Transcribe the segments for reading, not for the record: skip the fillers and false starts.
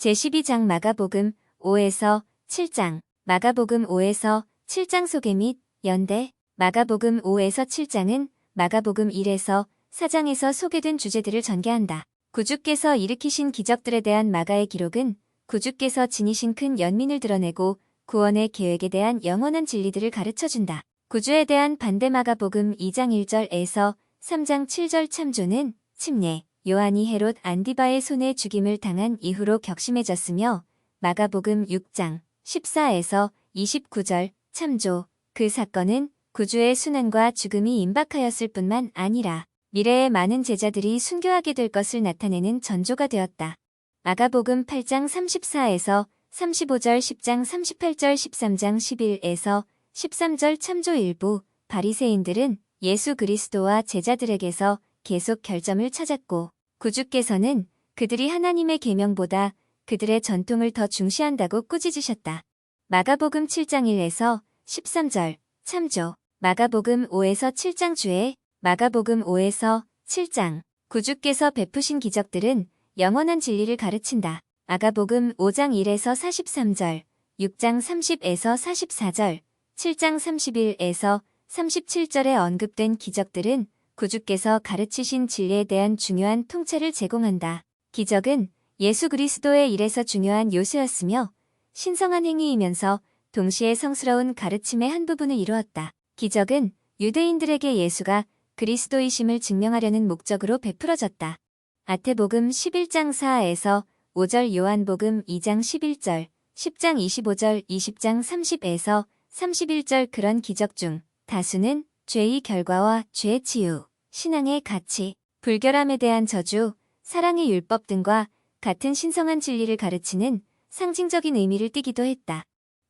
제12장 마가복음 5에서 7장 마가복음 5에서 7장 소개 및 연대 마가복음 5에서 7장은 마가복음 1에서 4장에서 소개된 주제들을 전개한다. 구주께서 일으키신 기적들에 대한 마가의 기록은 구주께서 지니신 큰 연민을 드러내고 구원의 계획에 대한 영원한 진리들을 가르쳐준다. 구주에 대한 반대 마가복음 2장 1절에서 3장 7절 참조는 침례, 요한이 헤롯 안디바의 손에 죽임을 당한 이후로 격심해졌으며 마가복음 6장 14에서 29절 참조, 그 사건은 구주의 순환과 죽음이 임박하였을 뿐만 아니라 미래에 많은 제자들이 순교하게 될 것을 나타내는 전조가 되었다. 마가복음 8장 34에서 35절 10장 38절 13장 11에서 13절 참조 일부 바리새인들은 예수 그리스도와 제자들에게서 계속 결점을 찾았고 구주께서는 그들이 하나님의 계명보다 그들의 전통을 더 중시한다고 꾸짖으셨다. 마가복음 7장 1에서 13절 참조 마가복음 5에서 7장 주에 마가복음 5에서 7장 구주께서 베푸신 기적들은 영원한 진리를 가르친다. 마가복음 5장 1에서 43절 6장 30에서 44절 7장 31에서 37절에 언급된 기적들은 구주께서 가르치신 진리에 대한 중요한 통찰을 제공한다. 기적은 예수 그리스도의 일에서 중요한 요소였으며 신성한 행위이면서 동시에 성스러운 가르침의 한 부분을 이루었다. 기적은 유대인들에게 예수가 그리스도이심을 증명하려는 목적으로 베풀어졌다. 마태복음 11장 4에서 5절 요한복음 2장 11절 10장 25절 20장 30에서 31절 그런 기적 중 다수는 죄의 결과와 죄 치유, 신앙의 가치, 불결함에 대한 저주, 사랑의 율법 등과 같은 신성한 진리를 가르치는 상징적인 의미를 띠기도 했다.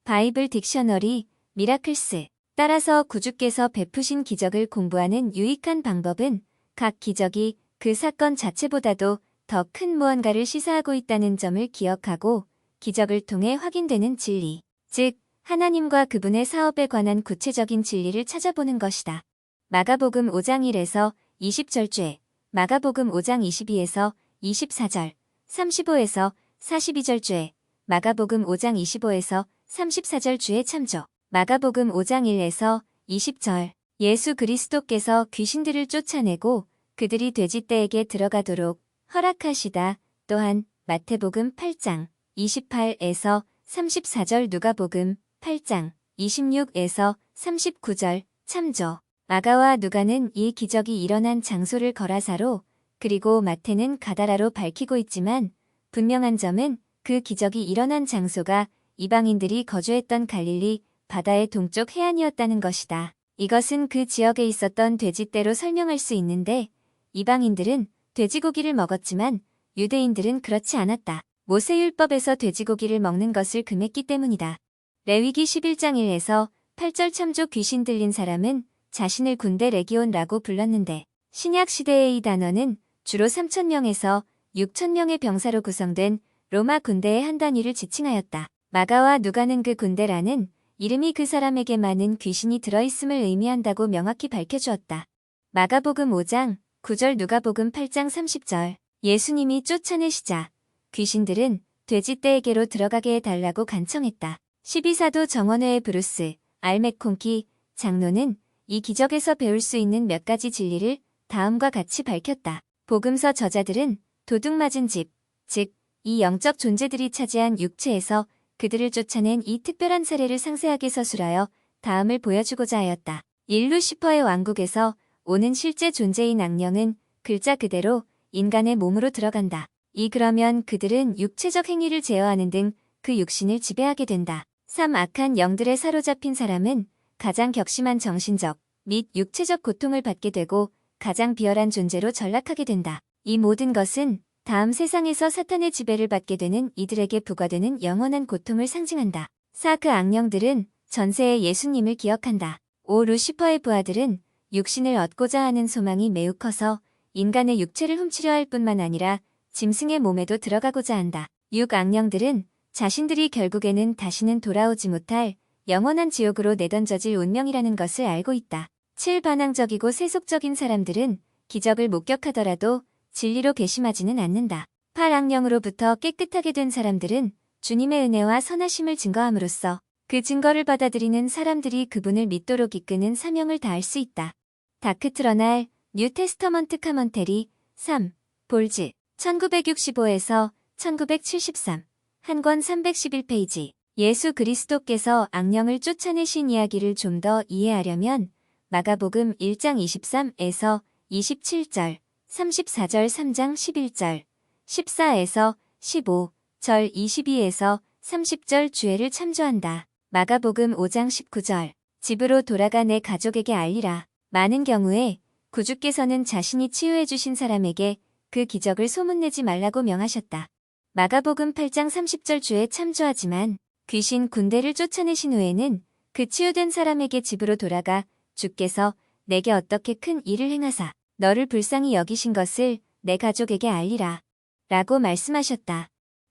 바이블 딕셔너리, 미라클스. 따라서 구주께서 베푸신 기적을 공부하는 유익한 방법은 각 기적이 그 사건 자체보다도 더 큰 무언가를 시사하고 있다는 점을 기억하고 기적을 통해 확인되는 진리, 즉 하나님과 그분의 사업에 관한 구체적인 진리를 찾아보는 것이다. 마가복음 5장 1에서 20절죄, 마가복음 5장 22에서 24절, 35에서 42절죄, 마가복음 5장 25에서 34절 주의 참조, 마가복음 5장 1에서 20절, 예수 그리스도께서 귀신들을 쫓아내고 그들이 돼지떼에게 들어가도록 허락하시다. 또한 마태복음 8장 28에서 34절 누가복음 8장 26에서 39절 참조. 마가와 누가는 이 기적이 일어난 장소를 거라사로 그리고 마태는 가다라로 밝히고 있지만 분명한 점은 그 기적이 일어난 장소가 이방인들이 거주했던 갈릴리 바다의 동쪽 해안이었다는 것이다. 이것은 그 지역에 있었던 돼지떼로 설명할 수 있는데 이방인들은 돼지고기를 먹었지만 유대인들은 그렇지 않았다. 모세율법에서 돼지고기를 먹는 것을 금했기 때문이다. 레위기 11장 1에서 8절 참조 귀신 들린 사람은 자신을 군대 레기온라고 불렀는데 신약 시대의 이 단어는 주로 3,000명에서 6,000명의 병사로 구성된 로마 군대의 한 단위를 지칭하였다. 마가와 누가는 그 군대라는 이름이 그 사람에게 많은 귀신이 들어있음을 의미한다고 명확히 밝혀주었다. 마가복음 5장 9절 누가복음 8장 30절 예수님이 쫓아내시자 귀신들은 돼지떼에게로 들어가게 해달라고 간청했다. 12사도 정원회의 브루스 알메콘키 장로는 이 기적에서 배울 수 있는 몇 가지 진리를 다음과 같이 밝혔다. 복음서 저자들은 도둑맞은 집, 즉 이 영적 존재들이 차지한 육체에서 그들을 쫓아낸 이 특별한 사례를 상세하게 서술하여 다음을 보여주고자 하였다. 일루시퍼의 왕국에서 오는 실제 존재인 악령은 글자 그대로 인간의 몸으로 들어간다. 그러면 그들은 육체적 행위를 제어하는 등 그 육신을 지배하게 된다. 3. 악한 영들에 사로잡힌 사람은 가장 격심한 정신적 및 육체적 고통을 받게 되고 가장 비열한 존재로 전락하게 된다. 이 모든 것은 다음 세상에서 사탄의 지배를 받게 되는 이들에게 부과되는 영원한 고통을 상징한다. 4. 그 악령들은 전세의 예수님을 기억한다. 5. 루시퍼의 부하들은 육신을 얻고자 하는 소망이 매우 커서 인간의 육체를 훔치려 할 뿐만 아니라 짐승의 몸에도 들어가고자 한다. 6. 악령들은 자신들이 결국에는 다시는 돌아오지 못할 영원한 지옥으로 내던져질 운명이라는 것을 알고 있다. 7. 반항적이고 세속적인 사람들은 기적을 목격하더라도 진리로 괘씸하지는 않는다. 팔악령으로부터 깨끗하게 된 사람들은 주님의 은혜와 선하심을 증거함으로써 그 증거를 받아들이는 사람들이 그분을 믿도록 이끄는 사명을 다할 수 있다. 다크트러날, 뉴 테스터먼트 카먼테리, 3, 볼즈, 1965에서 1973, 한 권 311페이지. 예수 그리스도께서 악령을 쫓아내신 이야기를 좀 더 이해하려면 마가복음 1장 23에서 27절, 34절 3장 11절, 14에서 15절 22에서 30절 주애를 참조한다. 마가복음 5장 19절. 집으로 돌아가 내 가족에게 알리라. 많은 경우에 구주께서는 자신이 치유해 주신 사람에게 그 기적을 소문내지 말라고 명하셨다. 마가복음 8장 30절 주에 참조하지만 귀신 군대를 쫓아내신 후에는 그 치유된 사람에게 집으로 돌아가 주께서 내게 어떻게 큰 일을 행하사 너를 불쌍히 여기신 것을 내 가족에게 알리라 라고 말씀하셨다.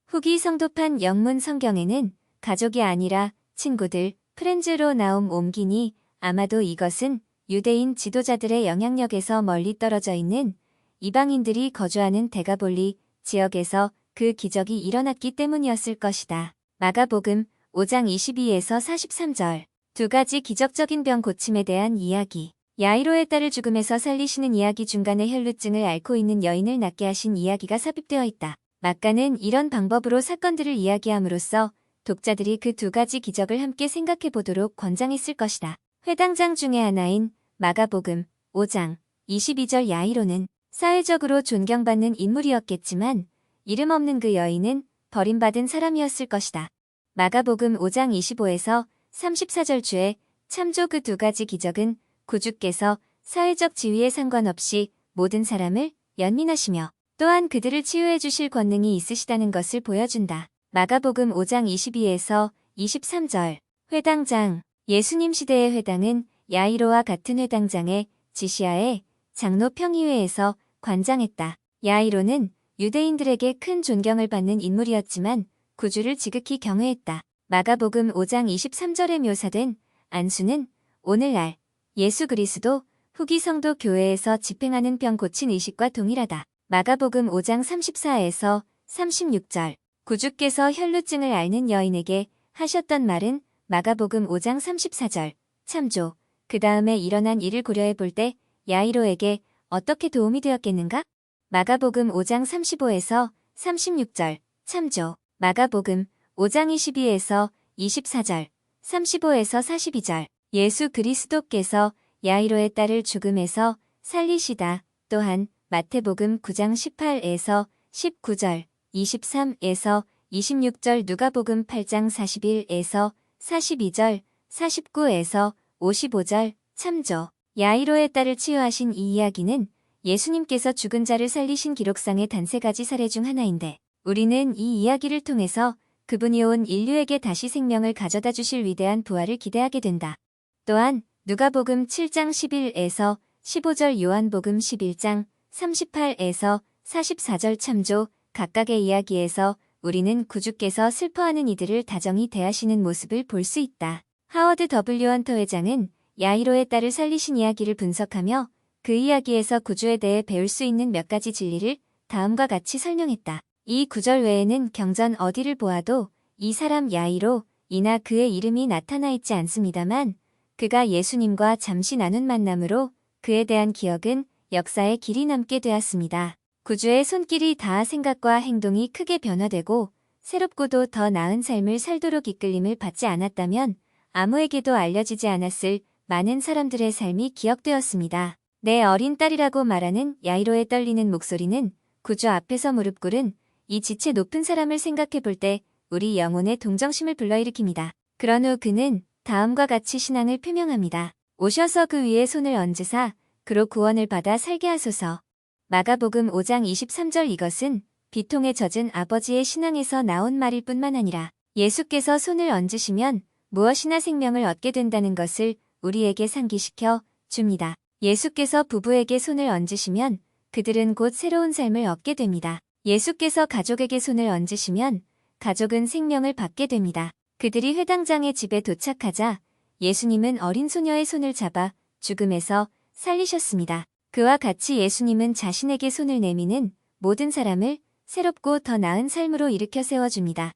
후기 성도판 영문 성경에는 가족이 아니라 친구들, 프렌즈로 나옴 옮기니 아마도 이것은 유대인 지도자들의 영향력에서 멀리 떨어져 있는 이방인들이 거주하는 데가볼리 지역에서 그 기적이 일어났기 때문이었을 것이다. 마가복음 5장 22에서 43절. 두 가지 기적적인 병 고침에 대한 이야기. 야이로의 딸을 죽음에서 살리시는 이야기 중간에 혈루증을 앓고 있는 여인을 낫게 하신 이야기가 삽입되어 있다. 마가는 이런 방법으로 사건들을 이야기함으로써 독자들이 그 두 가지 기적을 함께 생각해 보도록 권장했을 것이다. 회당장 중의 하나인 마가복음 5장 22절 야이로는 사회적으로 존경받는 인물이었겠지만 이름 없는 그 여인은 버림받은 사람이었을 것이다. 마가복음 5장 25에서 34절 주에 참조 그 두 가지 기적은 구주께서 사회적 지위에 상관없이 모든 사람을 연민하시며 또한 그들을 치유해 주실 권능이 있으시다는 것을 보여준다. 마가복음 5장 22에서 23절. 회당장. 예수님 시대의 회당은 야이로와 같은 회당장의 지시하에 장로 평의회에서 관장했다. 야이로는 유대인들에게 큰 존경을 받는 인물이었지만 구주를 지극히 경외했다. 마가복음 5장 23절에 묘사된 안수는 오늘날 예수 그리스도 후기 성도 교회에서 집행하는 병 고친 의식과 동일하다. 마가복음 5장 34에서 36절. 구주께서 혈루증을 앓는 여인에게 하셨던 말은 마가복음 5장 34절. 참조. 그 다음에 일어난 일을 고려해 볼 때 야이로에게 어떻게 도움이 되었겠는가? 마가복음 5장 35에서 36절. 참조. 마가복음 5장 22에서 24절. 35에서 42절. 예수 그리스도께서 야이로의 딸을 죽음에서 살리시다. 또한 마태복음 9장 18에서 19절, 23에서 26절, 누가복음 8장 41에서 42절, 49에서 55절. 참조. 야이로의 딸을 치유하신 이 이야기는 예수님께서 죽은 자를 살리신 기록상의 단 세 가지 사례 중 하나인데 우리는 이 이야기를 통해서 그분이 온 인류에게 다시 생명을 가져다 주실 위대한 부활을 기대하게 된다. 또한 누가복음 7장 11에서 15절, 요한복음 11장 38에서 44절 참조. 각각의 이야기에서 우리는 구주께서 슬퍼하는 이들을 다정히 대하시는 모습을 볼 수 있다. 하워드 W. 헌터 회장은 야이로의 딸을 살리신 이야기를 분석하며 그 이야기에서 구주에 대해 배울 수 있는 몇 가지 진리를 다음과 같이 설명했다. 이 구절 외에는 경전 어디를 보아도 이 사람 야이로 이나 그의 이름이 나타나 있지 않습니다만 그가 예수님과 잠시 나눈 만남으로 그에 대한 기억은 역사에 길이 남게 되었습니다. 구주의 손길이 닿아 생각과 행동이 크게 변화되고 새롭고도 더 나은 삶을 살도록 이끌림을 받지 않았다면 아무에게도 알려지지 않았을 많은 사람들의 삶이 기억되었습니다. 내 어린 딸이라고 말하는 야이로의 떨리는 목소리는 구주 앞에서 무릎 꿇은 이 지체 높은 사람을 생각해 볼 때 우리 영혼의 동정심을 불러일으킵니다. 그런 후 그는 다음과 같이 신앙을 표명합니다. 오셔서 그 위에 손을 얹으사 그로 구원을 받아 살게 하소서. 마가복음 5장 23절. 이것은 비통에 젖은 아버지의 신앙에서 나온 말일 뿐만 아니라 예수께서 손을 얹으시면 무엇이나 생명을 얻게 된다는 것을 우리에게 상기시켜 줍니다. 예수께서 부부에게 손을 얹으시면 그들은 곧 새로운 삶을 얻게 됩니다. 예수께서 가족에게 손을 얹으시면 가족은 생명을 받게 됩니다. 그들이 회당장의 집에 도착하자 예수님은 어린 소녀의 손을 잡아 죽음에서 살리셨습니다. 그와 같이 예수님은 자신에게 손을 내미는 모든 사람을 새롭고 더 나은 삶으로 일으켜 세워줍니다.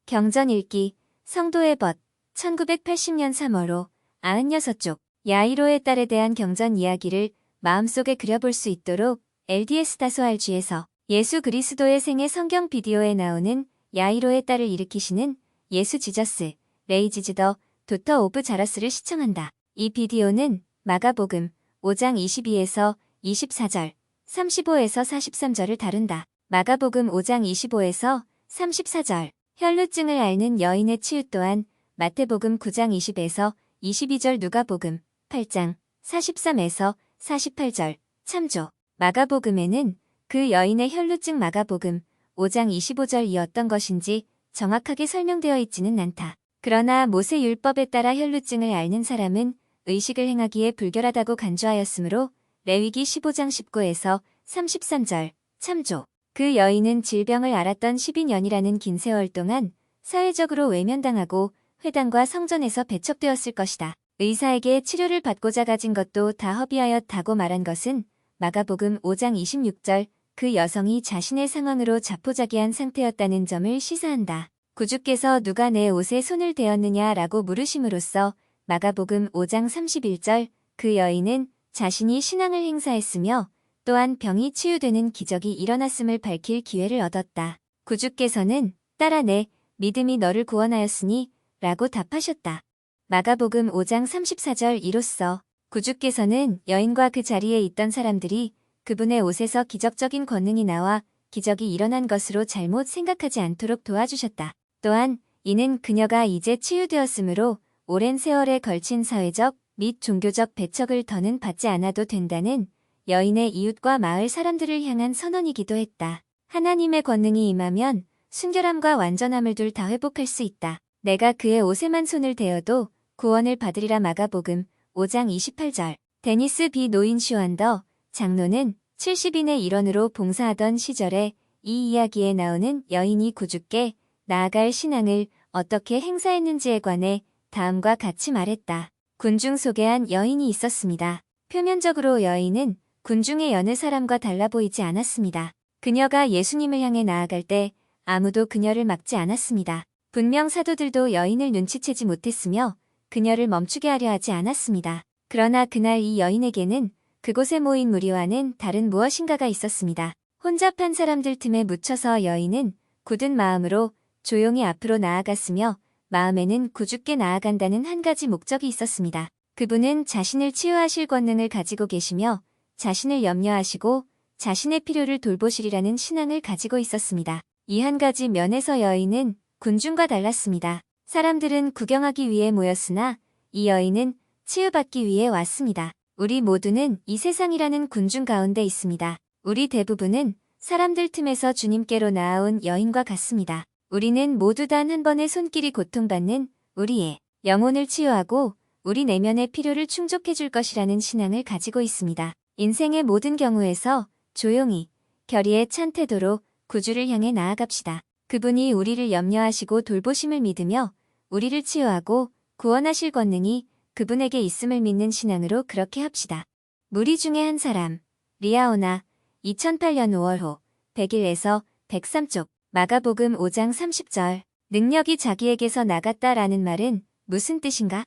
경전 읽기, 성도의 벗, 1980년 3월호, 96쪽, 야이로의 딸에 대한 경전 이야기를 마음속에 그려볼 수 있도록 LDS-RG에서 예수 그리스도의 생애 성경 비디오에 나오는 야이로의 딸을 일으키시는 예수 지저스, 레이지즈 더 도터 오브 자러스를 시청한다. 이 비디오는 마가복음 5장 22에서 24절, 35에서 43절을 다룬다. 마가복음 5장 25에서 34절, 혈루증을 앓는 여인의 치유 또한 마태복음 9장 20에서 22절, 누가복음 8장 43에서 48절 참조. 마가복음에는 그 여인의 혈루증 마가복음 5장 25절이 어떤 것인지 정확하게 설명되어 있지는 않다. 그러나 모세 율법에 따라 혈루증을 앓는 사람은 의식을 행하기에 불결하다고 간주하였으므로 레위기 15장 19에서 33절 참조. 그 여인은 질병을 앓았던 12년이라는 긴 세월 동안 사회적으로 외면당하고 회당과 성전에서 배척되었을 것이다. 의사에게 치료를 받고자 가진 것도 다 허비하였다고 말한 것은 마가복음 5장 26절, 그 여성이 자신의 상황으로 자포자기한 상태였다는 점을 시사한다. 구주께서 누가 내 옷에 손을 대었느냐라고 물으심으로써 마가복음 5장 31절, 그 여인은 자신이 신앙을 행사했으며 또한 병이 치유되는 기적이 일어났음을 밝힐 기회를 얻었다. 구주께서는 딸아, 내 믿음이 너를 구원하였으니 라고 답하셨다. 마가복음 5장 34절, 이로써 구주께서는 여인과 그 자리에 있던 사람들이 그분의 옷에서 기적적인 권능이 나와 기적이 일어난 것으로 잘못 생각하지 않도록 도와주셨다. 또한 이는 그녀가 이제 치유되었으므로 오랜 세월에 걸친 사회적 및 종교적 배척을 더는 받지 않아도 된다는 여인의 이웃과 마을 사람들을 향한 선언이기도 했다. 하나님의 권능이 임하면 순결함과 완전함을 둘 다 회복할 수 있다. 내가 그의 옷에만 손을 대어도 구원을 받으리라. 마가복음 5장 28절. 데니스 B. 노인슈완더 장로는 70인의 일원으로 봉사하던 시절에 이 이야기에 나오는 여인이 구주께 나아갈 신앙을 어떻게 행사했는지에 관해 다음과 같이 말했다. 군중 소개한 여인이 있었습니다. 표면적으로 여인은 군중의 여느 사람과 달라 보이지 않았습니다. 그녀가 예수님을 향해 나아갈 때 아무도 그녀를 막지 않았습니다. 분명 사도들도 여인을 눈치채지 못했으며 그녀를 멈추게 하려 하지 않았습니다. 그러나 그날 이 여인에게는 그곳에 모인 무리와는 다른 무엇인가가 있었습니다. 혼잡한 사람들 틈에 묻혀서 여인은 굳은 마음으로 조용히 앞으로 나아갔으며 마음에는 구주께 나아간다는 한 가지 목적이 있었습니다. 그분은 자신을 치유하실 권능을 가지고 계시며 자신을 염려하시고 자신의 필요를 돌보시리라는 신앙을 가지고 있었습니다. 이 한 가지 면에서 여인은 군중과 달랐습니다. 사람들은 구경하기 위해 모였으나 이 여인은 치유받기 위해 왔습니다. 우리 모두는 이 세상이라는 군중 가운데 있습니다. 우리 대부분은 사람들 틈에서 주님께로 나아온 여인과 같습니다. 우리는 모두 단 한 번의 손길이 고통받는 우리의 영혼을 치유하고 우리 내면의 필요를 충족해 줄 것이라는 신앙을 가지고 있습니다. 인생의 모든 경우에서 조용히 결의에 찬 태도로 구주를 향해 나아갑시다. 그분이 우리를 염려하시고 돌보심을 믿으며 우리를 치유하고 구원하실 권능이 그분에게 있음을 믿는 신앙으로 그렇게 합시다. 무리 중에 한 사람, 리아오나, 2008년 5월호, 101에서 103쪽, 마가복음 5장 30절, 능력이 자기에게서 나갔다라는 말은 무슨 뜻인가?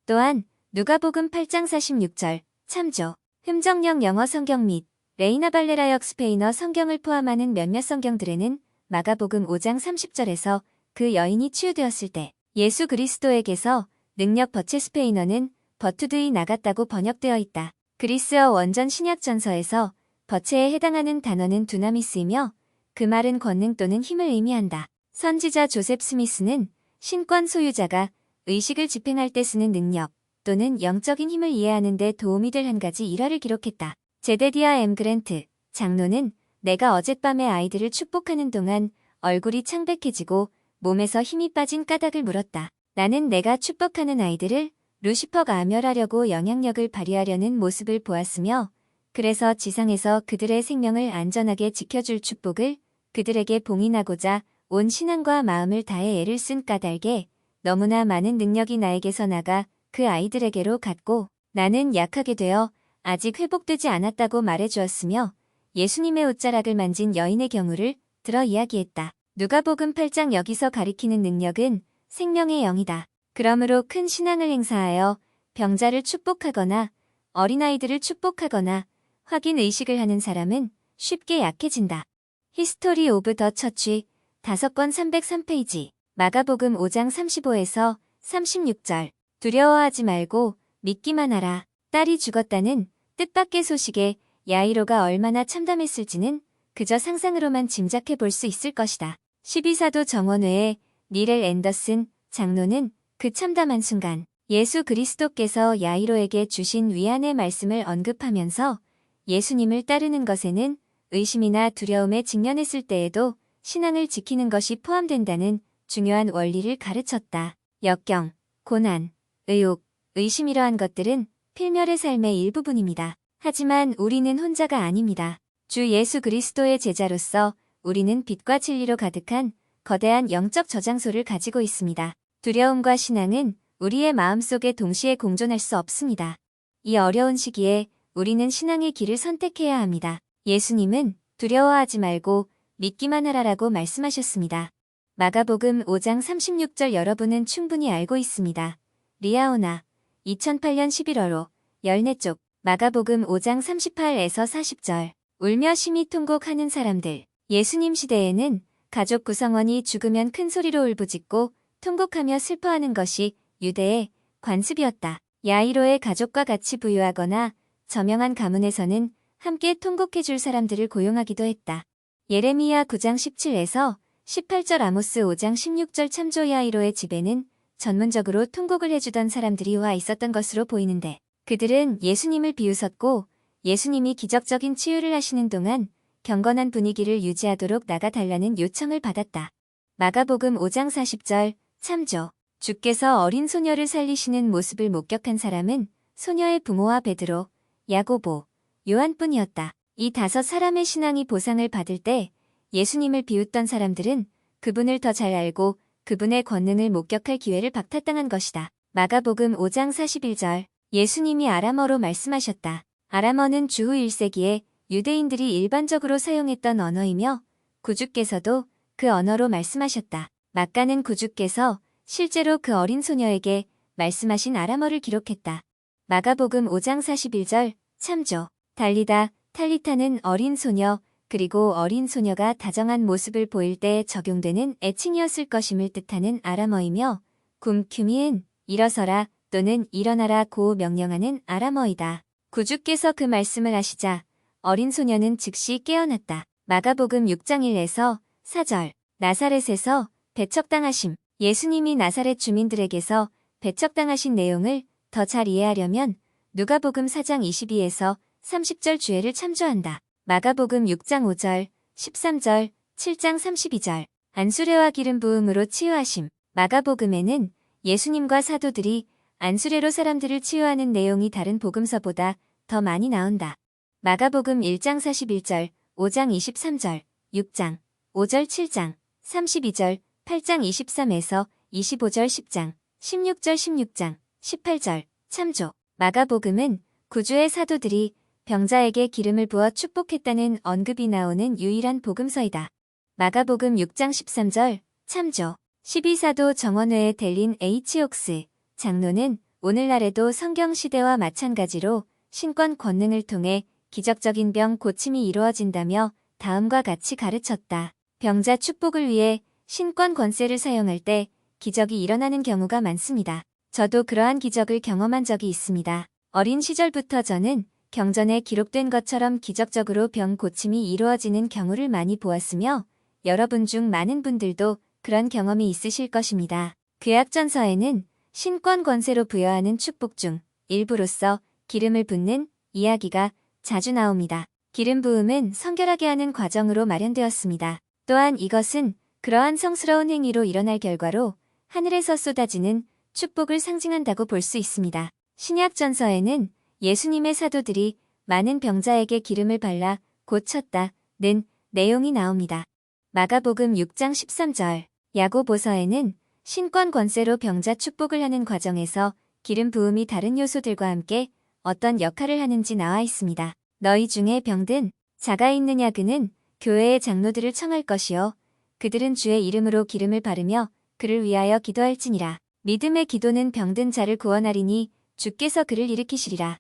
또한 누가복음 8장 46절, 참조, 흠정령 영어 성경 및 레이나 발레라역 스페인어 성경을 포함하는 몇몇 성경들에는 마가복음 5장 30절에서 그 여인이 치유되었을 때 예수 그리스도에게서 능력 버체 스페인어는 버투드이 나갔다고 번역되어 있다. 그리스어 원전 신약전서에서 버체에 해당하는 단어는 두나미스이며 그 말은 권능 또는 힘을 의미한다. 선지자 조셉 스미스는 신권 소유자가 의식을 집행할 때 쓰는 능력 또는 영적인 힘을 이해하는 데 도움이 될 한 가지 일화를 기록했다. 제데디아 M. 그랜트 장로는 내가 어젯밤에 아이들을 축복하는 동안 얼굴이 창백해지고 몸에서 힘이 빠진 까닭을 물었다. 나는 내가 축복하는 아이들을 루시퍼가 멸하려고 영향력을 발휘하려는 모습을 보았으며 그래서 지상에서 그들의 생명을 안전하게 지켜줄 축복을 그들에게 봉인하고자 온 신앙과 마음을 다해 애를 쓴 까닭에 너무나 많은 능력이 나에게서 나가 그 아이들에게로 갔고 나는 약하게 되어 아직 회복되지 않았다고 말해주었으며 예수님의 옷자락을 만진 여인의 경우를 곁들어 이야기했다. 누가복음 8장 여기서 가리키는 능력은 생명의 영이다. 그러므로 큰 신앙을 행사하여 병자를 축복하거나 어린아이들을 축복하거나 확인 의식을 하는 사람은 쉽게 약해진다. 히스토리 오브 더 처치 5권 303페이지 마가복음 5장 35에서 36절 두려워하지 말고 믿기만 하라. 딸이 죽었다는 뜻밖의 소식에 야이로가 얼마나 참담했을지는 그저 상상으로만 짐작해 볼 수 있을 것이다. 12사도 정원회의 니렐 앤더슨 장로는 그 참담한 순간 예수 그리스도께서 야이로에게 주신 위안의 말씀을 언급하면서 예수님을 따르는 것에는 의심이나 두려움에 직면했을 때에도 신앙을 지키는 것이 포함된다는 중요한 원리를 가르쳤다. 역경, 고난, 의혹, 의심 이러한 것들은 필멸의 삶의 일부분입니다. 하지만 우리는 혼자가 아닙니다. 주 예수 그리스도의 제자로서 우리는 빛과 진리로 가득한 거대한 영적 저장소를 가지고 있습니다. 두려움과 신앙은 우리의 마음속에 동시에 공존할 수 없습니다. 이 어려운 시기에 우리는 신앙의 길을 선택해야 합니다. 예수님은 두려워하지 말고 믿기만 하라라고 말씀하셨습니다. 마가복음 5장 36절 여러분은 충분히 알고 있습니다. 리아오나 2008년 11월호 14쪽 마가복음 5장 38에서 40절 울며 심히 통곡하는 사람들 예수님 시대에는 가족 구성원이 죽으면 큰 소리로 울부짖고 통곡하며 슬퍼하는 것이 유대의 관습이었다. 야이로의 가족과 같이 부유하거나 저명한 가문에서는 함께 통곡해줄 사람들을 고용하기도 했다. 예레미야 9장 17에서 18절 아모스 5장 16절 참조 야이로의 집에는 전문적으로 통곡을 해주던 사람들이 와 있었던 것으로 보이는데 그들은 예수님을 비웃었고 예수님이 기적적인 치유를 하시는 동안 경건한 분위기를 유지하도록 나가달라는 요청을 받았다. 마가복음 5장 40절 참조 주께서 어린 소녀를 살리시는 모습을 목격한 사람은 소녀의 부모와 베드로, 야고보, 요한뿐이었다. 이 5사람의 신앙이 보상을 받을 때 예수님을 비웃던 사람들은 그분을 더 잘 알고 그분의 권능을 목격할 기회를 박탈당한 것이다. 마가복음 5장 41절 예수님이 아람어로 말씀하셨다. 아람어는 주후 1세기에 유대인들이 일반적으로 사용했던 언어이며 구주께서도 그 언어로 말씀하셨다. 마가는 구주께서 실제로 그 어린 소녀에게 말씀하신 아람어를 기록했다. 마가복음 5장 41절 참조 달리다 탈리타는 어린 소녀 그리고 어린 소녀가 다정한 모습을 보일 때 적용되는 애칭이었을 것임을 뜻하는 아람어이며 굼큐미은 일어서라 또는 일어나라 고 명령하는 아람어이다. 구주께서 그 말씀을 하시자 어린 소녀는 즉시 깨어났다. 마가복음 6장 1에서 4절 나사렛에서 배척당하심 예수님이 나사렛 주민들에게서 배척당하신 내용을 더 잘 이해하려면 누가복음 4장 22에서 30절 주애를 참조한다. 마가복음 6장 5절, 13절, 7장 32절 안수레와 기름 부음으로 치유하심 마가복음에는 예수님과 사도들이 안수레로 사람들을 치유하는 내용이 다른 복음서보다 더 많이 나온다. 마가복음 1장 41절, 5장 23절, 6장, 5절 7장, 32절, 8장 23에서 25절 10장, 16절 16장, 18절 참조 마가복음은 구주의 사도들이 병자에게 기름을 부어 축복했다는 언급이 나오는 유일한 복음서이다. 마가복음 6장 13절 참조 12사도 정원회에 델린 H. 옥스 장로는 오늘날에도 성경시대와 마찬가지로 신권 권능을 통해 기적적인 병 고침이 이루어진다며 다음과 같이 가르쳤다. 병자 축복을 위해 신권 권세를 사용할 때 기적이 일어나는 경우가 많습니다. 저도 그러한 기적을 경험한 적이 있습니다. 어린 시절부터 저는 경전에 기록된 것처럼 기적적으로 병 고침이 이루어지는 경우를 많이 보았으며 여러분 중 많은 분들도 그런 경험이 있으실 것입니다. 구약전서에는 신권 권세로 부여하는 축복 중 일부로서 기름을 붓는 이야기가 자주 나옵니다. 기름 부음은 성결하게 하는 과정으로 마련되었습니다. 또한 이것은 그러한 성스러운 행위로 일어날 결과로 하늘에서 쏟아지는 축복을 상징한다고 볼 수 있습니다. 신약전서에는 예수님의 사도들이 많은 병자에게 기름을 발라 고쳤다는 내용이 나옵니다. 마가복음 6장 13절 야고보서에는 신권 권세로 병자 축복을 하는 과정에서 기름 부음이 다른 요소들과 함께 어떤 역할을 하는지 나와 있습니다. 너희 중에 병든 자가 있느냐 그는 교회의 장로들을 청할 것이요 그들은 주의 이름으로 기름을 바르며 그를 위하여 기도할지니라. 믿음의 기도는 병든 자를 구원하리니 주께서 그를 일으키시리라.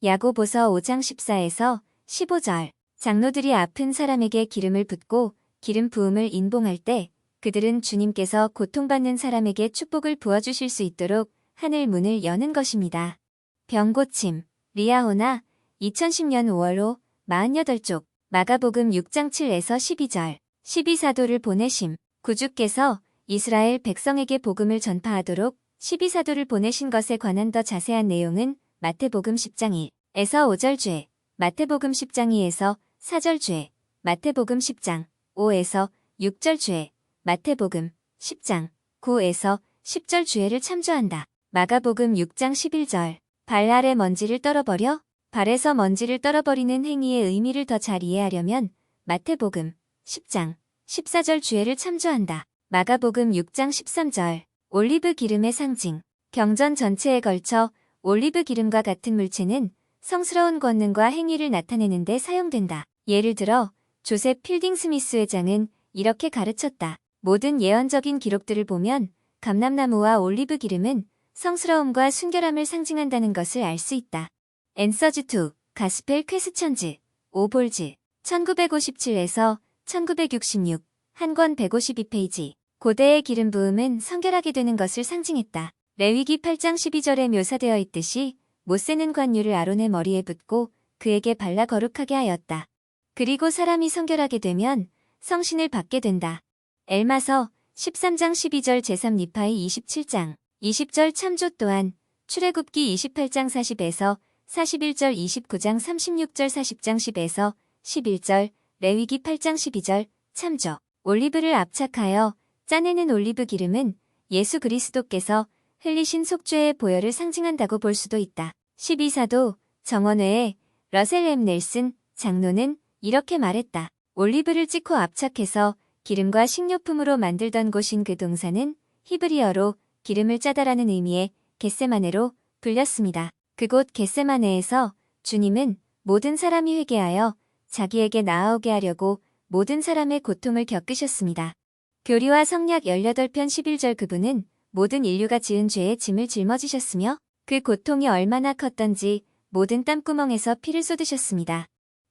야고보서 5장 14에서 15절. 장로들이 아픈 사람에게 기름을 붓고 기름 부음을 인봉할 때 그들은 주님께서 고통받는 사람에게 축복을 부어주실 수 있도록 하늘 문을 여는 것입니다. 병고침, 리아호나 2010년 5월호 48쪽. 마가복음 6장 7에서 12절. 12사도를 보내심. 구주께서 이스라엘 백성에게 복음을 전파하도록 12사도를 보내신 것에 관한 더 자세한 내용은 마태복음 10장 1에서 5절 죄, 마태복음 10장 2에서 4절 죄, 마태복음 10장 5에서 6절 죄, 마태복음 10장 9에서 10절 죄를 참조한다. 마가복음 6장 11절. 발 아래 먼지를 떨어버려? 발에서 먼지를 떨어버리는 행위의 의미를 더 잘 이해하려면 마태복음 10장 14절 죄를 참조한다. 마가복음 6장 13절. 올리브 기름의 상징. 경전 전체에 걸쳐 올리브 기름과 같은 물체는 성스러운 권능과 행위를 나타내는 데 사용된다. 예를 들어 조셉 필딩 스미스 회장은 이렇게 가르쳤다. 모든 예언적인 기록들을 보면 감람나무와 올리브 기름은 성스러움과 순결함을 상징한다는 것을 알 수 있다. 앤서즈 2, 가스펠 퀘스천즈, 오볼즈, 1957에서 1966, 한 권 152페이지. 고대의 기름 부음은 성결하게 되는 것을 상징했다. 레위기 8장 12절에 묘사되어 있듯이 모세는 관유를 아론의 머리에 붓고 그에게 발라 거룩하게 하였다. 그리고 사람이 성결하게 되면 성신을 받게 된다. 엘마서 13장 12절 제3니파이 27장 20절 참조 또한 출애굽기 28장 40에서 41절 29장 36절 40장 10에서 11절 레위기 8장 12절 참조. 올리브를 압착하여 짜내는 올리브 기름은 예수 그리스도께서 흘리신 속죄의 보혈을 상징한다고 볼 수도 있다. 12사도 정원회의 러셀 M. 넬슨 장로는 이렇게 말했다. 올리브를 찍고 압착해서 기름과 식료품으로 만들던 곳인 그 동산은 히브리어로 기름을 짜다라는 의미의 겟세마네로 불렸습니다. 그곳 겟세마네에서 주님은 모든 사람이 회개하여 자기에게 나아오게 하려고 모든 사람의 고통을 겪으셨습니다. 교리와 성약 18편 11절. 그분은 모든 인류가 지은 죄의 짐을 짊어지셨으며 그 고통이 얼마나 컸던지 모든 땀구멍에서 피를 쏟으셨습니다.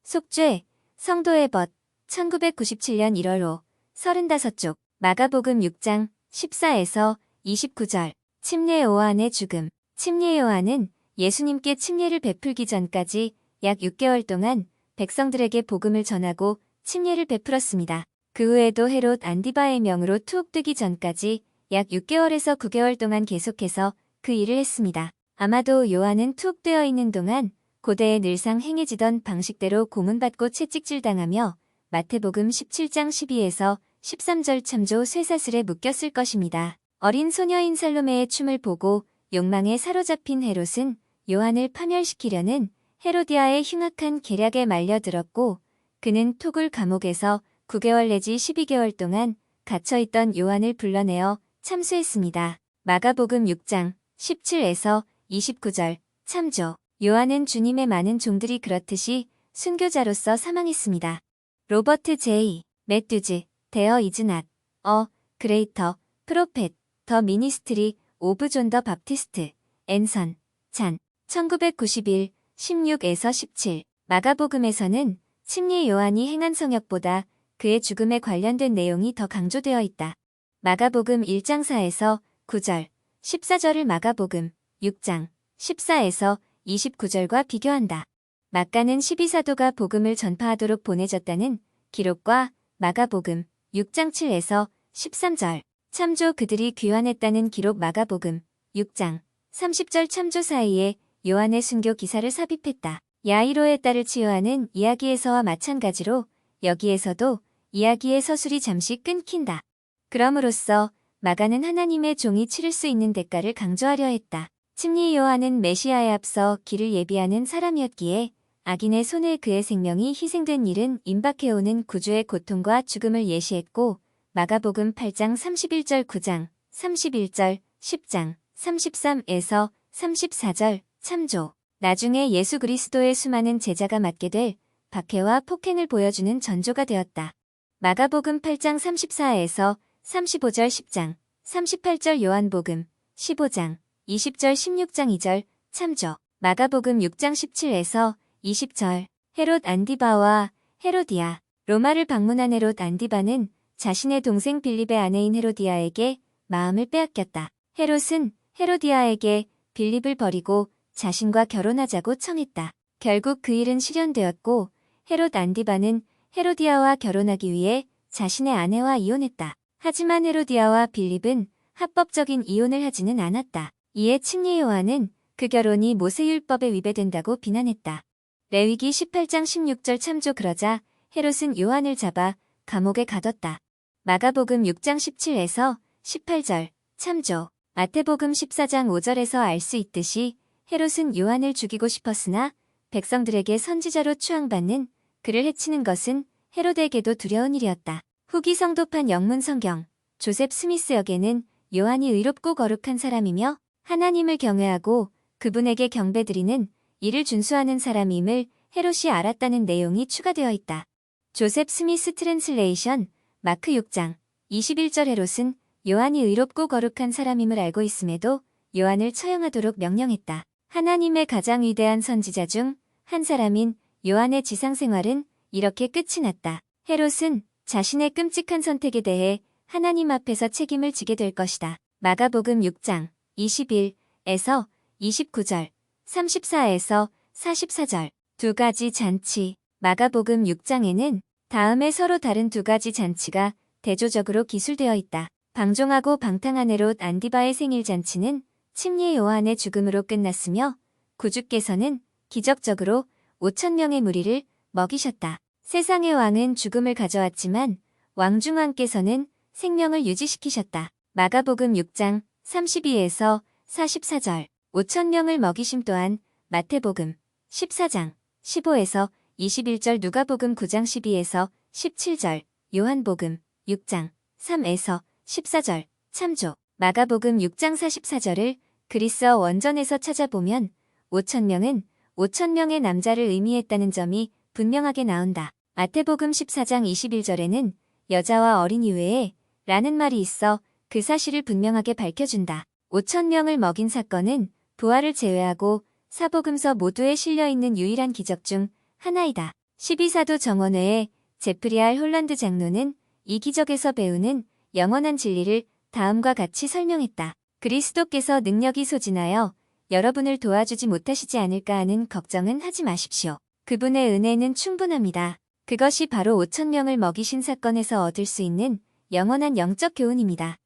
속죄, 성도의 벗, 1997년 1월호 35쪽. 마가복음 6장 14에서 29절. 침례 요한의 죽음. 침례 요한은 예수님께 침례를 베풀기 전까지 약 6개월 동안 백성들에게 복음을 전하고 침례를 베풀었습니다. 그 후에도 헤롯 안디바의 명으로 투옥되기 전까지 약 6개월에서 9개월 동안 계속해서 그 일을 했습니다. 아마도 요한은 투옥되어 있는 동안 고대에 늘상 행해지던 방식대로 고문받고 채찍질당하며 마태복음 17장 12에서 13절 참조 쇠사슬에 묶였을 것입니다. 어린 소녀인 살로메의 춤을 보고 욕망에 사로잡힌 헤롯은 요한을 파멸시키려는 헤로디아의 흉악한 계략에 말려들었고 그는 토굴 감옥에서 9개월 내지 12개월 동안 갇혀있던 요한을 불러내어 참수했습니다. 마가복음 6장 17에서 29절 참조. 요한은 주님의 많은 종들이 그렇듯이 순교자로서 사망했습니다. 로버트 제이 매튜즈 데어 이즈낫 그레이터 프로펫 더 미니스트리 오브 존 더 밥티스트 앤선 잔 1991 16에서 17. 마가복음에서는 침례 요한이 행한 성역보다 그의 죽음에 관련된 내용이 더 강조되어 있다. 마가복음 1장 4에서 9절, 14절을 마가복음 6장 14에서 29절과 비교한다. 마가는 12사도가 복음을 전파하도록 보내졌다는 기록과 마가복음 6장 7에서 13절, 참조 그들이 귀환했다는 기록 마가복음 6장 30절 참조 사이에 요한의 순교 기사를 삽입했다. 야이로의 딸을 치유하는 이야기에서와 마찬가지로 여기에서도 이야기의 서술이 잠시 끊긴다. 그럼으로써 마가는 하나님의 종이 치를 수 있는 대가를 강조하려 했다. 침례 요한은 메시아에 앞서 길을 예비하는 사람이었기에 악인의 손에 그의 생명이 희생된 일은 임박해오는 구주의 고통과 죽음을 예시했고 마가복음 8장 31절 9장 31절 10장 33에서 34절 참조. 나중에 예수 그리스도의 수많은 제자가 맡게 될 박해와 폭행을 보여주는 전조가 되었다. 마가복음 8장 34에서 35절 10장, 38절 요한복음 15장, 20절 16장 2절 참조. 마가복음 6장 17에서 20절. 헤롯 안디바와 헤로디아. 로마를 방문한 헤롯 안디바는 자신의 동생 빌립의 아내인 헤로디아에게 마음을 빼앗겼다. 헤롯은 헤로디아에게 빌립을 버리고 자신과 결혼하자고 청했다. 결국 그 일은 실현되었고 헤롯 안디바는 헤로디아와 결혼하기 위해 자신의 아내와 이혼했다. 하지만 헤로디아와 빌립은 합법적인 이혼을 하지는 않았다. 이에 측례 요한은 그 결혼이 모세율법에 위배된다고 비난했다. 레위기 18장 16절 참조. 그러자 헤롯은 요한을 잡아 감옥에 가뒀다. 마가복음 6장 17에서 18절 참조. 마태복음 14장 5절에서 알 수 있듯이 헤롯은 요한을 죽이고 싶었으나 백성들에게 선지자로 추앙받는 그를 해치는 것은 헤롯에게도 두려운 일이었다. 후기 성도판 영문 성경. 조셉 스미스 역에는 요한이 의롭고 거룩한 사람이며 하나님을 경외하고 그분에게 경배드리는 이를 준수하는 사람임을 헤롯이 알았다는 내용이 추가되어 있다. 조셉 스미스 트랜슬레이션. 마크 6장 21절. 헤롯은 요한이 의롭고 거룩한 사람임을 알고 있음에도 요한을 처형하도록 명령했다. 하나님의 가장 위대한 선지자 중 한 사람인 요한의 지상생활은 이렇게 끝이 났다. 헤롯은 자신의 끔찍한 선택에 대해 하나님 앞에서 책임을 지게 될 것이다. 마가복음 6장 21에서 29절, 34에서 44절. 두 가지 잔치. 마가복음 6장에는 다음에 서로 다른 두 가지 잔치가 대조적으로 기술되어 있다. 방종하고 방탕한 헤롯 안디바의 생일 잔치는 침례 요한의 죽음으로 끝났으며 구주께서는 기적적으로 5,000명의 무리를 먹이셨다. 세상의 왕은 죽음을 가져왔지만 왕중왕께서는 생명을 유지시키셨다. 마가복음 6장 32에서 44절. 5,000명을 먹이심 또한 마태복음 14장 15에서 21절, 누가복음 9장 12에서 17절, 요한복음 6장 3에서 14절 참조. 마가복음 6장 44절을 그리스어 원전에서 찾아보면 5,000명은 5,000명의 남자를 의미했다는 점이 분명하게 나온다. 마태복음 14장 21절에는 여자와 어린이 외에 라는 말이 있어 그 사실을 분명하게 밝혀준다. 5,000명을 먹인 사건은 부활을 제외하고 사복음서 모두에 실려있는 유일한 기적 중 하나이다. 12사도 정원회의 제프리 R. 홀런드 장로는 이 기적에서 배우는 영원한 진리를 다음과 같이 설명했다. 그리스도께서 능력이 소진하여 여러분을 도와주지 못하시지 않을까 하는 걱정은 하지 마십시오. 그분의 은혜는 충분합니다. 그것이 바로 5,000명을 먹이신 사건에서 얻을 수 있는 영원한 영적 교훈입니다.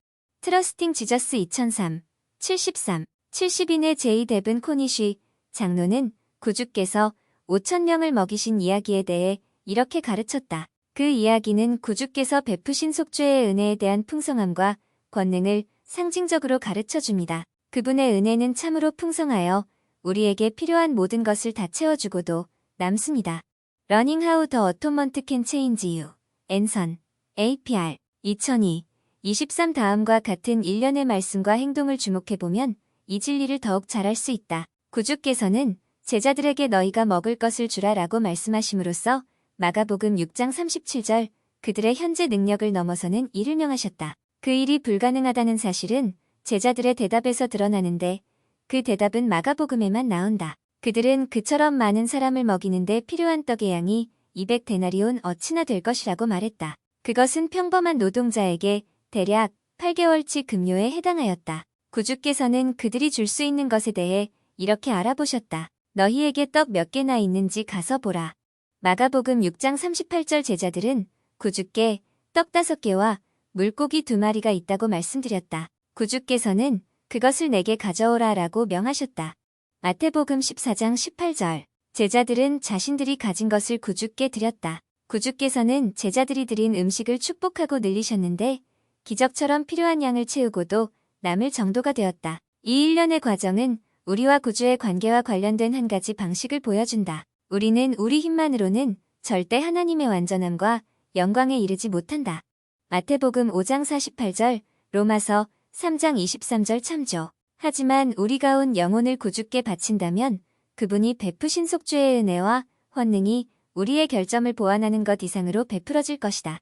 트러스팅 지저스 2003, 73, 70인의 제이 데븐 코니쉬 장로는 구주께서 5,000명을 먹이신 이야기에 대해 이렇게 가르쳤다. 그 이야기는 구주께서 베푸신 속죄의 은혜에 대한 풍성함과 권능을 상징적으로 가르쳐줍니다. 그분의 은혜는 참으로 풍성하여 우리에게 필요한 모든 것을 다 채워주고도 남습니다. Learning How the Atonement Can Change You. 앤선, APR, 2002, 23. 다음과 같은 일련의 말씀과 행동을 주목해보면 이 진리를 더욱 잘 알 수 있다. 구주께서는 제자들에게 너희가 먹을 것을 주라 라고 말씀하심으로써 마가복음 6장 37절 그들의 현재 능력을 넘어서는 일을 명하셨다. 그 일이 불가능하다는 사실은 제자들의 대답에서 드러나는데 그 대답은 마가복음에만 나온다. 그들은 그처럼 많은 사람을 먹이는데 필요한 떡의 양이 200데나리온 어치나 될 것이라고 말했다. 그것은 평범한 노동자에게 대략 8개월치 급료에 해당하였다. 구주께서는 그들이 줄 수 있는 것에 대해 이렇게 알아보셨다. 너희에게 떡 몇 개나 있는지 가서 보라. 마가복음 6장 38절 제자들은 구주께 떡 5개와 물고기 2마리가 있다고 말씀드렸다. 구주께서는 그것을 내게 가져오라 라고 명하셨다. 마태복음 14장 18절. 제자들은 자신들이 가진 것을 구주께 드렸다. 구주께서는 제자들이 드린 음식을 축복하고 늘리셨는데 기적처럼 필요한 양을 채우고도 남을 정도가 되었다. 이 일련의 과정은 우리와 구주의 관계와 관련된 한 가지 방식을 보여준다. 우리는 우리 힘만으로는 절대 하나님의 완전함과 영광에 이르지 못한다. 마태복음 5장 48절, 로마서 3장 23절 참조. 하지만 우리가 온 영혼을 구주께 바친다면 그분이 베푸신 속죄의 은혜와 권능이 우리의 결점을 보완하는 것 이상으로 베풀어질 것이다.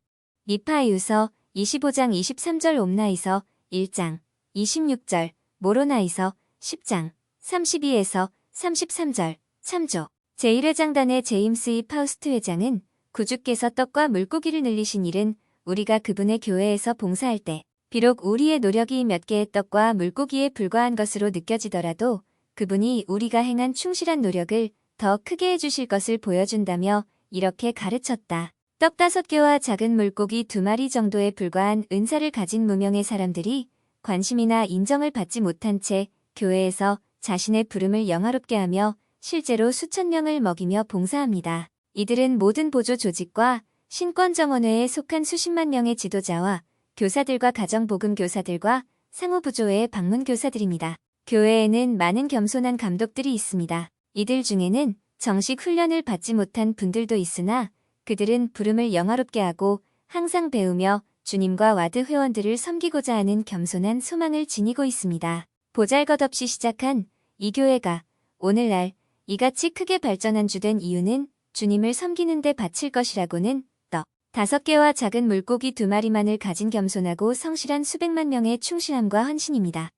미파이유서 25장 23절, 옴나이서 1장 26절, 모로나이서 10장 32에서 33절, 참조. 제1회장단의 제임스 이 파우스트 회장은 구주께서 떡과 물고기를 늘리신 일은 우리가 그분의 교회에서 봉사할 때 비록 우리의 노력이 몇 개의 떡과 물고기에 불과한 것으로 느껴지더라도 그분이 우리가 행한 충실한 노력을 더 크게 해주실 것을 보여준다며 이렇게 가르쳤다. 떡 5개와 작은 물고기 2마리 정도에 불과한 은사를 가진 무명의 사람들이 관심이나 인정을 받지 못한 채 교회에서 자신의 부름을 영화롭게 하며 실제로 수천 명을 먹이며 봉사합니다. 이들은 모든 보조 조직과 신권정원회에 속한 수십만 명의 지도자와 교사들과 가정복음교사들과 상호부조회의 방문교사들입니다. 교회에는 많은 겸손한 감독들이 있습니다. 이들 중에는 정식 훈련을 받지 못한 분들도 있으나 그들은 부름을 영화롭게 하고 항상 배우며 주님과 와드 회원들을 섬기고자 하는 겸손한 소망을 지니고 있습니다. 보잘것없이 시작한 이 교회가 오늘날 이같이 크게 발전한 주된 이유는 주님을 섬기는 데 바칠 것이라고는 떡 5개와 작은 물고기 2마리만을 가진 겸손하고 성실한 수백만 명의 충실함과 헌신입니다.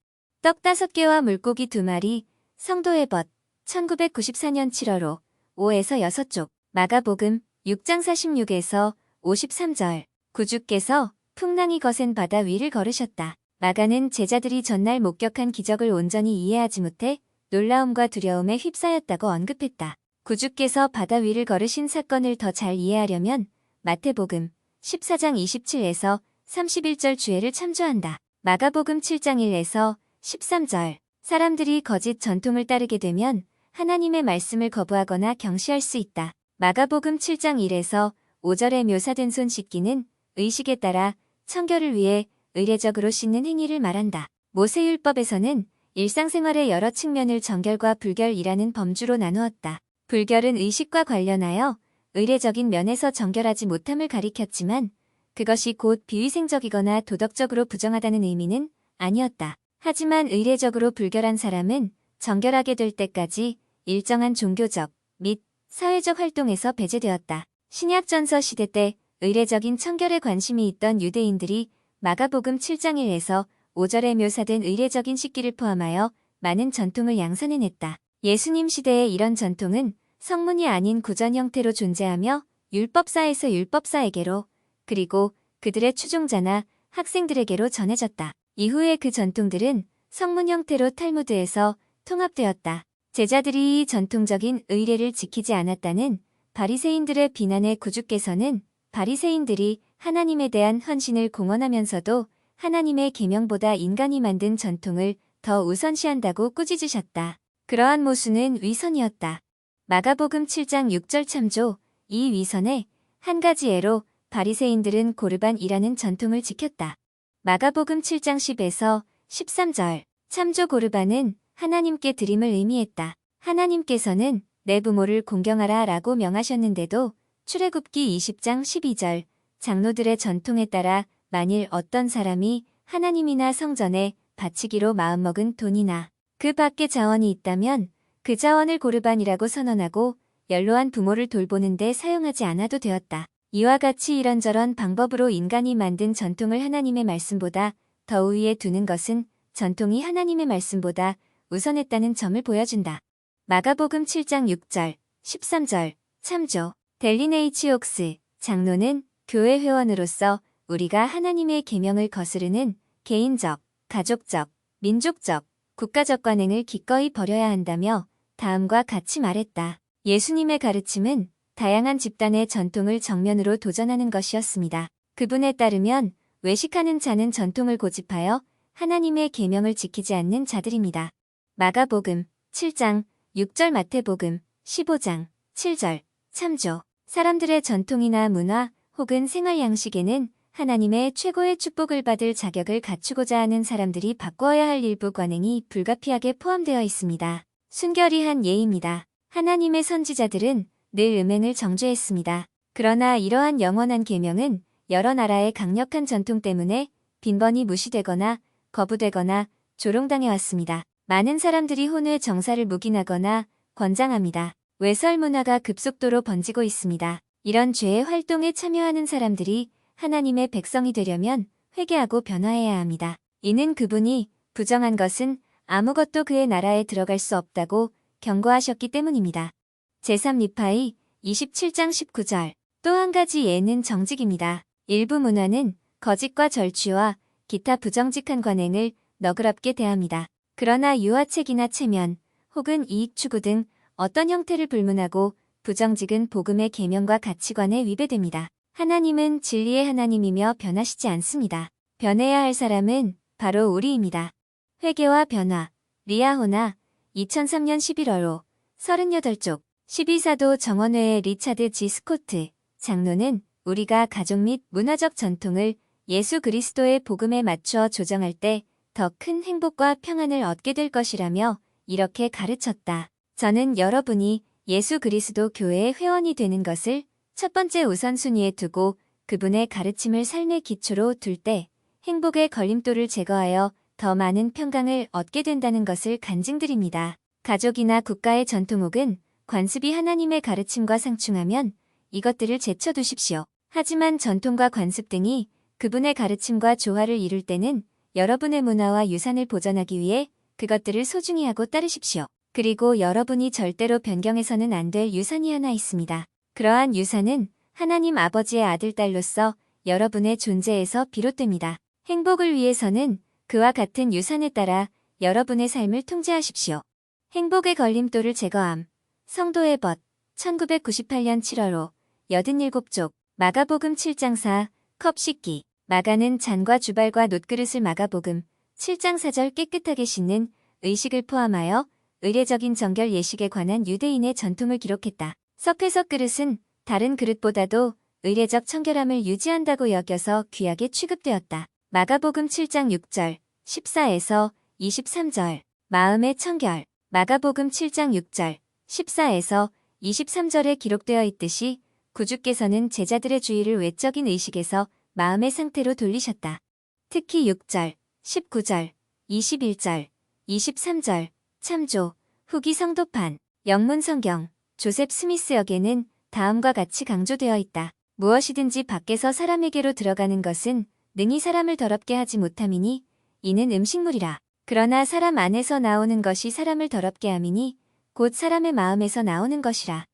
떡 5개와 물고기 2마리, 성도의 벗, 1994년 7월 5에서 6쪽, 마가복음 6장 46에서 53절. 구주께서 풍랑이 거센 바다 위를 걸으셨다. 마가는 제자들이 전날 목격한 기적을 온전히 이해하지 못해 놀라움과 두려움에 휩싸였다고 언급했다. 구주께서 바다 위를 걸으신 사건을 더 잘 이해하려면 마태복음 14장 27에서 31절 주애를 참조한다. 마가복음 7장 1에서 13절. 사람들이 거짓 전통을 따르게 되면 하나님의 말씀을 거부하거나 경시할 수 있다. 마가복음 7장 1에서 5절에 묘사된 손 씻기는 의식에 따라 청결을 위해 의례적으로 씻는 행위를 말한다. 모세율법에서는 일상생활의 여러 측면을 정결과 불결이라는 범주로 나누었다. 불결은 의식과 관련하여 의례적인 면에서 정결하지 못함을 가리켰지만 그것이 곧 비위생적이거나 도덕적으로 부정하다는 의미는 아니었다. 하지만 의례적으로 불결한 사람은 정결하게 될 때까지 일정한 종교적 및 사회적 활동에서 배제되었다. 신약전서 시대 때 의례적인 청결에 관심이 있던 유대인들이 마가복음 7장 1에서 5절에 묘사된 의례적인 씻기를 포함하여 많은 전통을 양산해냈다. 예수님 시대의 이런 전통은 성문이 아닌 구전 형태로 존재하며 율법사에서 율법사에게로 그리고 그들의 추종자나 학생들에게로 전해졌다. 이후에 그 전통들은 성문 형태로 탈무드에서 통합되었다. 제자들이 이 전통적인 의례를 지키지 않았다는 바리새인들의 비난에 구주께서는 바리새인들이 하나님에 대한 헌신을 공언하면서도 하나님의 계명보다 인간이 만든 전통을 더 우선시한다고 꾸짖으셨다. 그러한 모순은 위선이었다. 마가복음 7장 6절 참조. 이 위선의 한 가지 예로 바리새인들은 고르반이라는 전통을 지켰다. 마가복음 7장 10에서 13절. 참조. 고르반은 하나님께 드림을 의미했다. 하나님께서는 내 부모를 공경하라 라고 명하셨는데도 출애굽기 20장 12절. 장로들의 전통에 따라 만일 어떤 사람이 하나님이나 성전에 바치기로 마음먹은 돈이나 그 밖에 자원이 있다면 그 자원을 고르반이라고 선언하고 연로한 부모를 돌보는 데 사용하지 않아도 되었다. 이와 같이 이런저런 방법으로 인간이 만든 전통을 하나님의 말씀보다 더 우위에 두는 것은 전통이 하나님의 말씀보다 우선했다는 점을 보여준다. 마가복음 7장 6절, 13절, 참조. 델리네이치 옥스, 장로는 교회 회원으로서 우리가 하나님의 계명을 거스르는 개인적, 가족적, 민족적, 국가적 관행을 기꺼이 버려야 한다며 다음과 같이 말했다. 예수님의 가르침은 다양한 집단의 전통을 정면으로 도전하는 것이었습니다. 그분에 따르면 외식하는 자는 전통을 고집하여 하나님의 계명을 지키지 않는 자들입니다. 마가복음 7장 6절, 마태복음 15장 7절, 참조. 사람들의 전통이나 문화 혹은 생활 양식에는 하나님의 최고의 축복을 받을 자격을 갖추고자 하는 사람들이 바꾸어야 할 일부 관행이 불가피하게 포함되어 있습니다. 순결이 한 예입니다. 하나님의 선지자들은 늘 음행을 정죄했습니다. 그러나 이러한 영원한 계명은 여러 나라의 강력한 전통 때문에 빈번히 무시되거나 거부되거나 조롱당해 왔습니다. 많은 사람들이 혼외 정사를 묵인하거나 권장합니다. 외설 문화가 급속도로 번지고 있습니다. 이런 죄의 활동에 참여하는 사람들이 하나님의 백성이 되려면 회개하고 변화해야 합니다. 이는 그분이 부정한 것은 아무것도 그의 나라에 들어갈 수 없다고 경고하셨기 때문입니다. 제3 니파이 27장 19절. 또 한 가지 예는 정직입니다. 일부 문화는 거짓과 절취와 기타 부정직한 관행을 너그럽게 대합니다. 그러나 유아책이나 체면 혹은 이익 추구 등 어떤 형태를 불문하고 부정직은 복음의 계명과 가치관에 위배됩니다. 하나님은 진리의 하나님이며 변하시지 않습니다. 변해야 할 사람은 바로 우리입니다. 회개와 변화, 리아호나 2003년 11월호 38쪽 12사도 정원회의 리차드 G. 스코트 장로는 우리가 가족 및 문화적 전통을 예수 그리스도의 복음에 맞추어 조정할 때 더 큰 행복과 평안을 얻게 될 것이라며 이렇게 가르쳤다. 저는 여러분이 예수 그리스도 교회의 회원이 되는 것을 첫 번째 우선순위에 두고 그분의 가르침을 삶의 기초로 둘 때 행복의 걸림돌을 제거하여 더 많은 평강을 얻게 된다는 것을 간증드립니다. 가족이나 국가의 전통 혹은 관습이 하나님의 가르침과 상충하면 이것들을 제쳐두십시오. 하지만 전통과 관습 등이 그분의 가르침과 조화를 이룰 때는 여러분의 문화와 유산을 보존하기 위해 그것들을 소중히 하고 따르십시오. 그리고 여러분이 절대로 변경해서는 안 될 유산이 하나 있습니다. 그러한 유산은 하나님 아버지의 아들, 딸로서 여러분의 존재에서 비롯됩니다. 행복을 위해서는 그와 같은 유산에 따라 여러분의 삶을 통제하십시오. 행복의 걸림돌을 제거함. 성도의 벗. 1998년 7월호 87쪽. 마가복음 7장 4. 컵 씻기. 마가는 잔과 주발과 놋그릇을 마가복음 7장 4절 깨끗하게 씻는 의식을 포함하여 의례적인 정결 예식에 관한 유대인의 전통을 기록했다. 석회석 그릇은 다른 그릇보다도 의례적 청결함을 유지한다고 여겨서 귀하게 취급되었다. 마가복음 7장 6절, 14에서 23절. 마음의 청결. 마가복음 7장 6절, 14에서 23절에 기록되어 있듯이 구주께서는 제자들의 주의를 외적인 의식에서 마음의 상태로 돌리셨다. 특히 6절, 19절, 21절, 23절, 참조, 후기 성도판, 영문성경, 조셉 스미스 역에는 다음과 같이 강조되어 있다. 무엇이든지 밖에서 사람에게로 들어가는 것은 능히 사람을 더럽게 하지 못함이니 이는 음식물이라. 그러나 사람 안에서 나오는 것이 사람을 더럽게 함이니 곧 사람의 마음에서 나오는 것이라.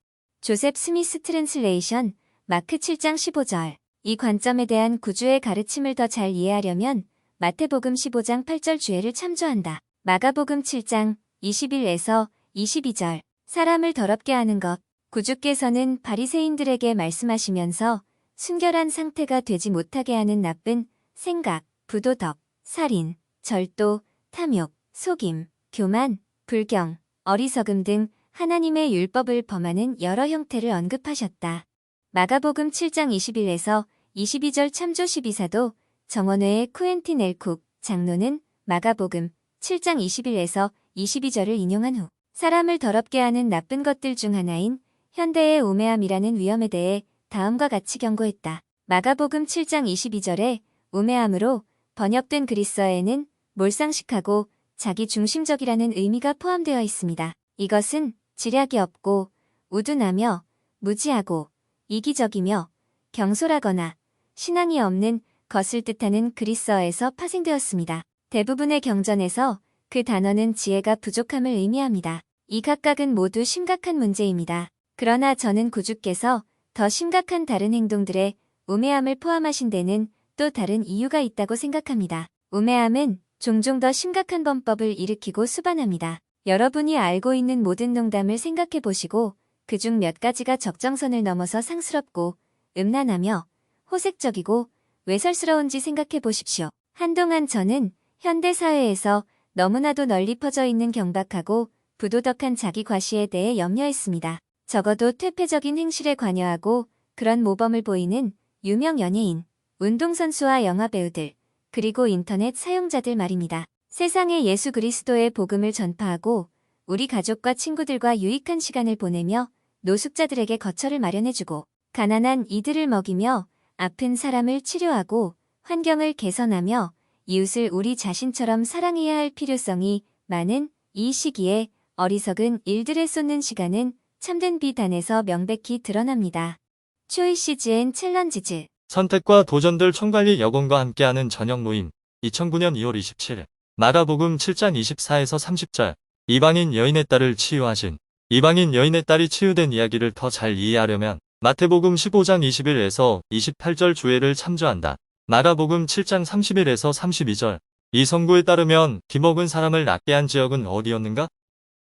조셉 스미스 트랜슬레이션, 마크 7장 15절. 이 관점에 대한 구주의 가르침을 더 잘 이해하려면 마태복음 15장 8절 주애를 참조한다. 마가복음 7장 21에서 22절. 사람을 더럽게 하는 것. 구주께서는 바리새인들에게 말씀하시면서 순결한 상태가 되지 못하게 하는 나쁜 생각, 부도덕, 살인, 절도, 탐욕, 속임, 교만, 불경, 어리석음 등 하나님의 율법을 범하는 여러 형태를 언급하셨다. 마가복음 7장 21에서 22절 참조 12사도 정원회의 쿠엔틴 엘쿡 장로는 마가복음 7장 21에서 22절을 인용한 후 사람을 더럽게 하는 나쁜 것들 중 하나인 현대의 우매함이라는 위험에 대해 다음과 같이 경고했다. 마가복음 7장 22절에 우매함으로 번역된 그리스어에는 몰상식하고 자기 중심적이라는 의미가 포함되어 있습니다. 이것은 지략이 없고 우둔하며 무지하고 이기적이며 경솔하거나 신앙이 없는 것을 뜻하는 그리스어에서 파생되었습니다. 대부분의 경전에서 그 단어는 지혜가 부족함을 의미합니다. 이 각각은 모두 심각한 문제입니다. 그러나 저는 구주께서 더 심각한 다른 행동들의 우매함을 포함하신 데는 또 다른 이유가 있다고 생각합니다. 우매함은 종종 더 심각한 범법을 일으키고 수반합니다. 여러분이 알고 있는 모든 농담을 생각해 보시고 그중 몇 가지가 적정선을 넘어서 상스럽고 음란하며 호색적이고 외설스러운지 생각해 보십시오. 한동안 저는 현대 사회에서 너무나도 널리 퍼져 있는 경박하고 부도덕한 자기 과시에 대해 염려했습니다. 적어도 퇴폐적인 행실에 관여하고 그런 모범을 보이는 유명 연예인, 운동선수와 영화배우들, 그리고 인터넷 사용자들 말입니다. 세상에 예수 그리스도의 복음을 전파하고 우리 가족과 친구들과 유익한 시간을 보내며 노숙자들에게 거처를 마련해주고 가난한 이들을 먹이며 아픈 사람을 치료하고 환경을 개선하며 이웃을 우리 자신처럼 사랑해야 할 필요성이 많은 이 시기에 어리석은 일들에 쏟는 시간은 참된 비단에서 명백히 드러납니다. 초이시즈 앤 챌린지즈. 선택과 도전들 총관리 여공과 함께하는 저녁 모임. 2009년 2월 27일. 마가복음 7장 24에서 30절. 이방인 여인의 딸을 치유하신. 이방인 여인의 딸이 치유된 이야기를 더 잘 이해하려면 마태복음 15장 21에서 28절 조회를 참조한다. 마가복음 7장 31에서 32절. 이 성구에 따르면 기먹은 사람을 낫게 한 지역은 어디였는가?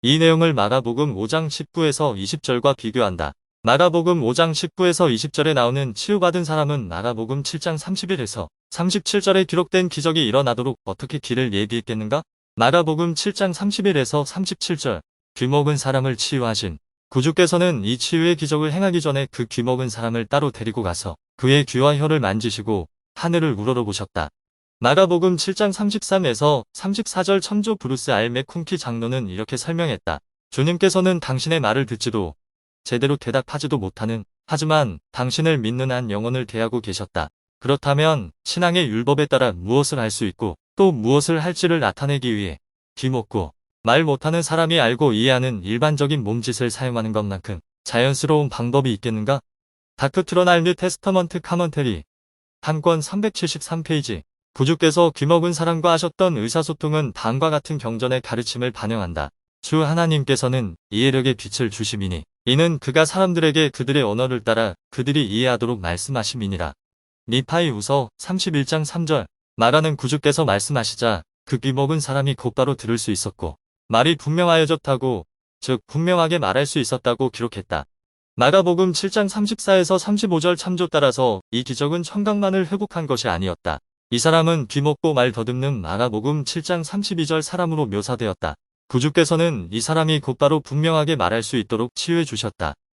이 내용을 마가복음 5장 19에서 20절과 비교한다. 마가복음 5장 19에서 20절에 나오는 치유받은 사람은 마가복음 7장 31에서 37절에 기록된 기적이 일어나도록 어떻게 길을 예비했겠는가? 마가복음 7장 31에서 37절. 귀먹은 사람을 치유하신. 구주께서는 이 치유의 기적을 행하기 전에 그 귀먹은 사람을 따로 데리고 가서 그의 귀와 혀를 만지시고 하늘을 우러러보셨다. 마가복음 7장 33에서 34절 첨조 브루스 알메쿰키 장로는 이렇게 설명했다. 주님께서는 당신의 말을 듣지도 제대로 대답하지도 못하는 하지만 당신을 믿는 한 영혼을 대하고 계셨다. 그렇다면 신앙의 율법에 따라 무엇을 할 수 있고 또 무엇을 할지를 나타내기 위해 귀먹고 말 못하는 사람이 알고 이해하는 일반적인 몸짓을 사용하는 것만큼 자연스러운 방법이 있겠는가? 다크트론 알뉴 테스터먼트 카먼테리 한권 373페이지. 구주께서 귀먹은 사람과 하셨던 의사소통은 다음과 같은 경전의 가르침을 반영한다. 주 하나님께서는 이해력의 빛을 주심이니 이는 그가 사람들에게 그들의 언어를 따라 그들이 이해하도록 말씀하심이니라. 니파이후서 31장 3절. 마가는 구주께서 말씀하시자 그 귀먹은 사람이 곧바로 들을 수 있었고 말이 분명하여졌다고 즉 분명하게 말할 수 있었다고 기록했다. 마가복음 7장 34에서 35절 참조 따라서 이 기적은 청각만을 회복한 것이 아니었다. 이 사람은 귀먹고 말 더듬는 마가복음 7장 32절 사람으로 묘사되었다. 구주께서는 이 사람이 곧바로 분명하게 말할 수 있도록 치유해 주셨다.